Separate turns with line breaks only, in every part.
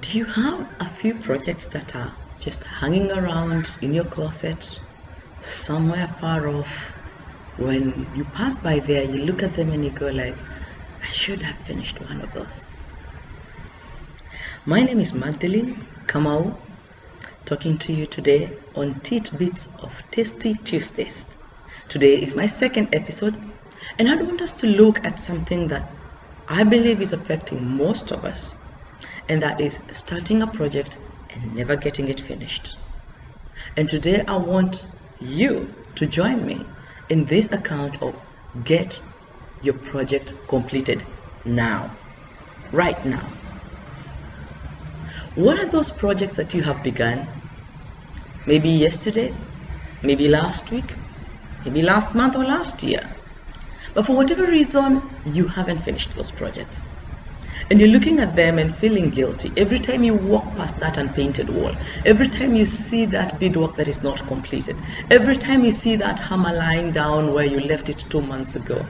Do you have a few projects that are just hanging around in your closet, somewhere far off? When you pass by there, you look at them and you go like, I should have finished one of those. My name is Magdalene Kamau, talking to you today on Tidbits of Tasty Tuesdays. Today is my second episode, and I want us to look at something that I believe is affecting most of us, and that is starting a project and never getting it finished. And today I want you to join me in this account of get your project completed now, right now. What are those projects that you have begun? Maybe yesterday, maybe last week, maybe last month or last year. But for whatever reason, you haven't finished those projects. And you're looking at them and feeling guilty every time you walk past that unpainted wall, every time you see that beadwork that is not completed, every time you see that hammer lying down where you left it 2 months ago,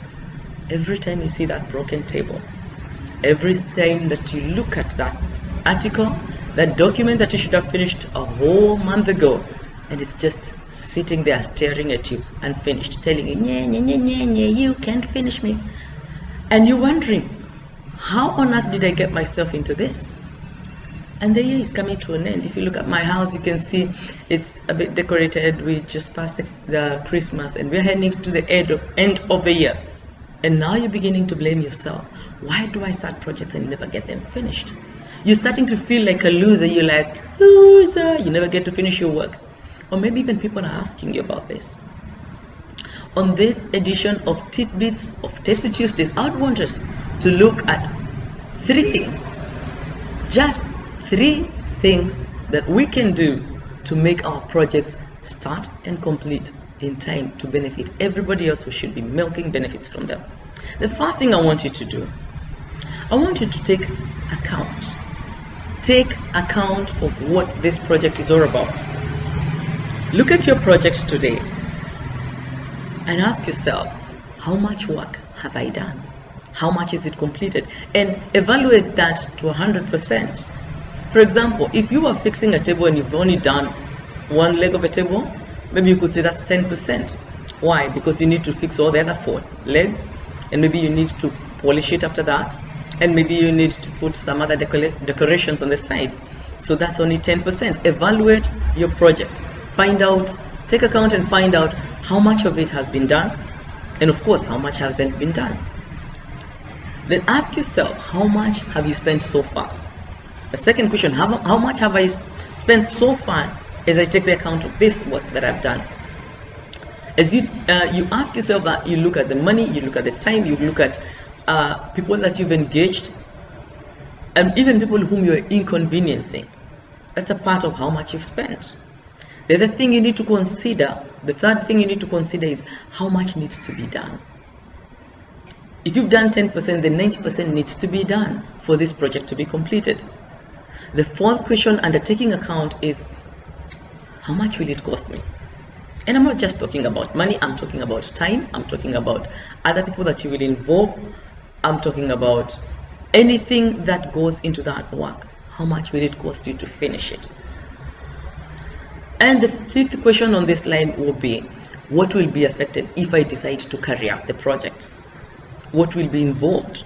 every time you see that broken table, every time that you look at that article, that document that you should have finished a whole month ago, and it's just sitting there staring at you unfinished, telling you, you can't finish me. And you're wondering, how on earth did I get myself into this? And the year is coming to an end. If you look at my house, you can see it's a bit decorated. We just passed the Christmas and we're heading to the end of the year. And now you're beginning to blame yourself. Why do I start projects and never get them finished? You're starting to feel like a loser. You're like, loser, you never get to finish your work. Or maybe even people are asking you about this. On this edition of Tidbits of Tasty Tuesdays, I would want us to look at 3 things, just 3 things that we can do to make our projects start and complete in time to benefit everybody else who should be milking benefits from them. The first thing I want you to do, I want you to take account of what this project is all about. Look at your project today and ask yourself, how much work have I done? How much is it completed? And evaluate that to 100%. For example, if you are fixing a table and you've only done one leg of a table, maybe you could say that's 10%. Why? Because you need to fix all the other 4 legs, and maybe you need to polish it after that, and maybe you need to put some other decorations on the sides. So that's only 10%. Evaluate your project. Find out, take account and find out how much of it has been done, and of course, how much hasn't been done. Then ask yourself, how much have you spent so far? The second question, how much have I spent so far as I take the account of this work that I've done? As you ask yourself that, you look at the money, you look at the time, you look at people that you've engaged, and even people whom you're inconveniencing. That's a part of how much you've spent. The other thing you need to consider, the third thing you need to consider is how much needs to be done. If you've done 10%, then 90% needs to be done for this project to be completed. The fourth question under taking account is, how much will it cost me? And I'm not just talking about money, I'm talking about time, I'm talking about other people that you will involve, I'm talking about anything that goes into that work. How much will it cost you to finish it? And the fifth question on this line will be, what will be affected if I decide to carry out the project? What will be involved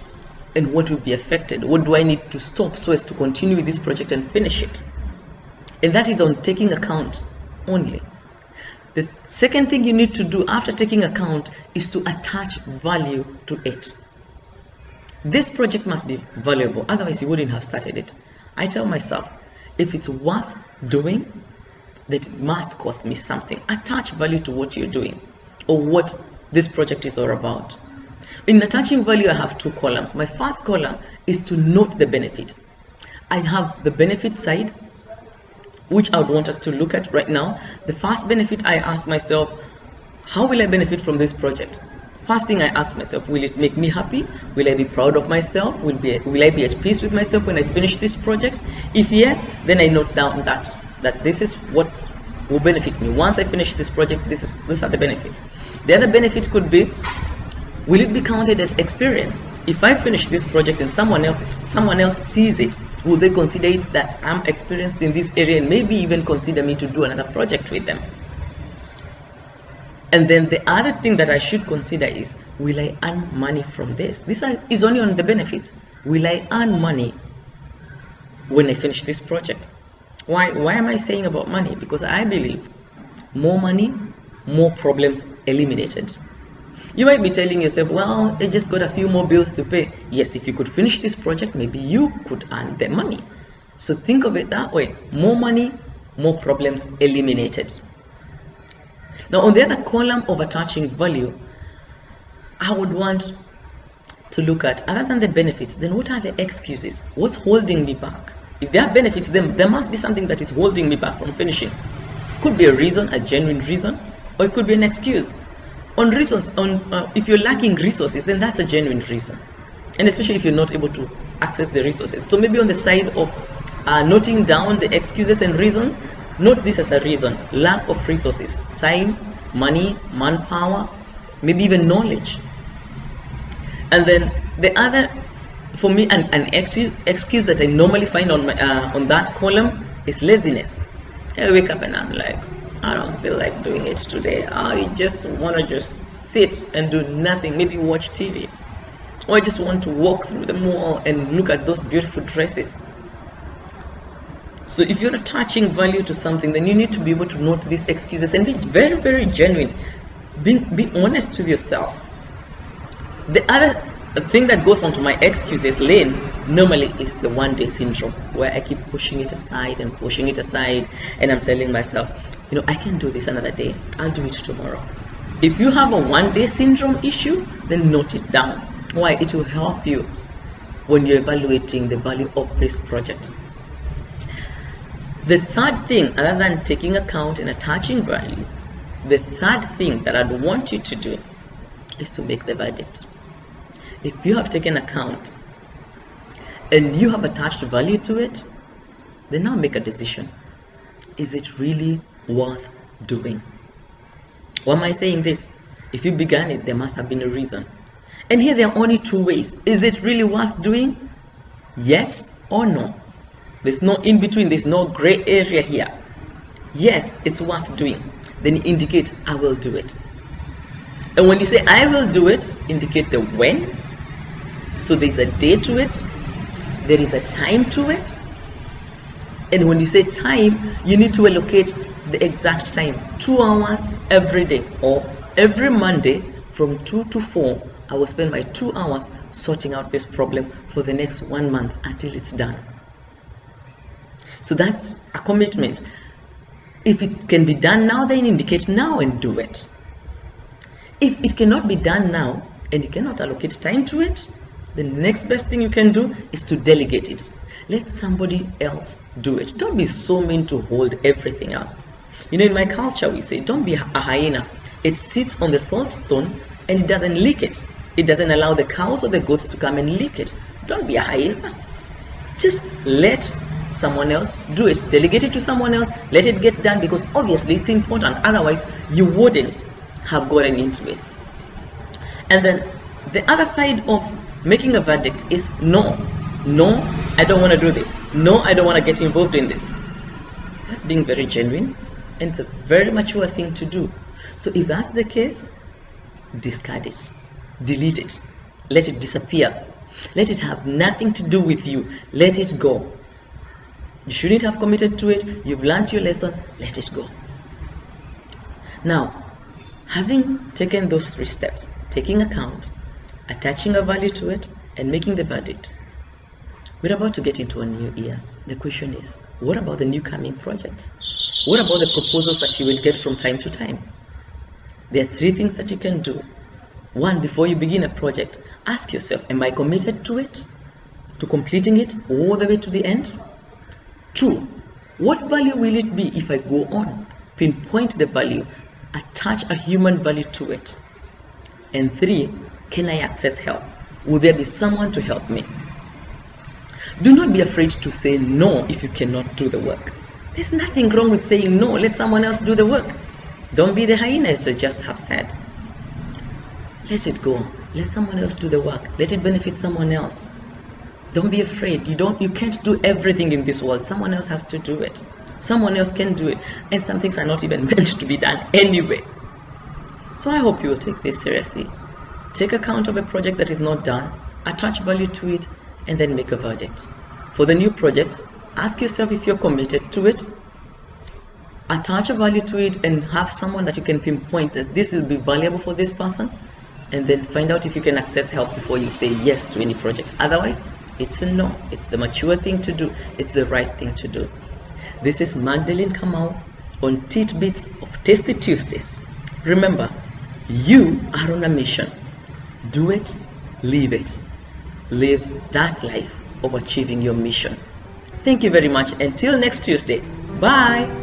and what will be affected? What do I need to stop so as to continue with this project and finish it? And that is on taking account only. The second thing you need to do after taking account is to attach value to it. This project must be valuable, otherwise you wouldn't have started it. I tell myself, if it's worth doing, that it must cost me something. Attach value to what you're doing or what this project is all about. In attaching value, I have 2 columns. My first column is to note the benefit. I have the benefit side, which I would want us to look at right now. The first benefit, I ask myself, how will I benefit from this project? First thing I ask myself, will it make me happy? Will I be proud of myself? Will I be at peace with myself when I finish this project? If yes, then I note down that this is what will benefit me. Once I finish this project, these are the benefits. The other benefit could be, Will it be counted as experience? If I finish this project and someone else sees it, will they consider it that I'm experienced in this area and maybe even consider me to do another project with them? And then the other thing that I should consider is, will I earn money from this? This is only on the benefits. Will I earn money when I finish this project? Why am I saying about money? Because I believe more money, more problems eliminated. You might be telling yourself, well, I just got a few more bills to pay. Yes, if you could finish this project, maybe you could earn the money. So think of it that way. More money, more problems eliminated. Now, on the other column of attaching value, I would want to look at, other than the benefits, then what are the excuses? What's holding me back? If there are benefits, then there must be something that is holding me back from finishing. Could be a reason, a genuine reason, or it could be an excuse. If you're lacking resources, then that's a genuine reason, and especially if you're not able to access the resources. So maybe on the side of noting down the excuses and reasons, note this as a reason: lack of resources, time, money, manpower, maybe even knowledge. And then the other, for me, an excuse that I normally find on that column is laziness. I wake up and I'm like, I don't feel like doing it today. I just want to just sit and do nothing, maybe watch TV. Or I just want to walk through the mall and look at those beautiful dresses. So if you're attaching value to something, then you need to be able to note these excuses and be very, very genuine. Be honest with yourself. The other thing that goes onto my excuses lane normally is the one-day syndrome, where I keep pushing it aside and pushing it aside, and I'm telling myself, you know, I can do this another day. I'll do it tomorrow. If you have a one-day syndrome issue, then note it down. Why? It will help you when you're evaluating the value of this project. The third thing, other than taking account and attaching value, the third thing that I'd want you to do is to make the verdict. If you have taken account and you have attached value to it, then now make a decision. Is it really worth doing? Why am I saying this? If you began it, there must have been a reason. And here there are only two ways. Is it really worth doing? Yes or no. There's no in between. There's no gray area here. Yes, it's worth doing. Then indicate, I will do it. And when you say I will do it, indicate the when. So there's a day to it. There is a time to it. And when you say time, you need to allocate the exact time. 2 hours every day, or every Monday from 2 to 4, I will spend my 2 hours sorting out this problem for the next 1 month until it's done. So that's a commitment. If it can be done now, then indicate now and do it. If it cannot be done now and you cannot allocate time to it, then the next best thing you can do is to delegate it. Let somebody else do it. Don't be so mean to hold everything else. You know, in my culture, we say, don't be a hyena. It sits on the salt stone and it doesn't lick it. It doesn't allow the cows or the goats to come and lick it. Don't be a hyena. Just let someone else do it. Delegate it to someone else. Let it get done, because obviously it's important. Otherwise, you wouldn't have gotten into it. And then the other side of making a verdict is no. No, I don't want to do this. No, I don't want to get involved in this. That's being very genuine, and it's a very mature thing to do. So if that's the case, discard it. Delete it. Let it disappear. Let it have nothing to do with you. Let it go. You shouldn't have committed to it. You've learned your lesson. Let it go. Now, having taken those 3 steps, taking account, attaching a value to it, and making the verdict, we're about to get into a new year. The question is, what about the new coming projects? What about the proposals that you will get from time to time? There are 3 things that you can do. 1, before you begin a project, ask yourself, am I committed to it? To completing it all the way to the end? 2, what value will it be if I go on? Pinpoint the value, attach a human value to it. And 3, can I access help? Will there be someone to help me? Do not be afraid to say no if you cannot do the work. There's nothing wrong with saying no. Let someone else do the work. Don't be the hyena, as I just have said. Let it go. Let someone else do the work. Let it benefit someone else. Don't be afraid. You can't do everything in this world. Someone else has to do it. Someone else can do it. And some things are not even meant to be done anyway. So I hope you will take this seriously. Take account of a project that is not done, attach value to it, and then make a verdict. For the new project, ask yourself if you're committed to it. Attach a value to it and have someone that you can pinpoint that this will be valuable for this person, and then find out if you can access help before you say yes to any project. Otherwise, it's a no. It's the mature thing to do. It's the right thing to do. This is Magdalene Kamau on Tidbits of Tasty Tuesdays. Remember, you are on a mission. Do it, live it. Live that life of achieving your mission. Thank you very much. Until next Tuesday. Bye.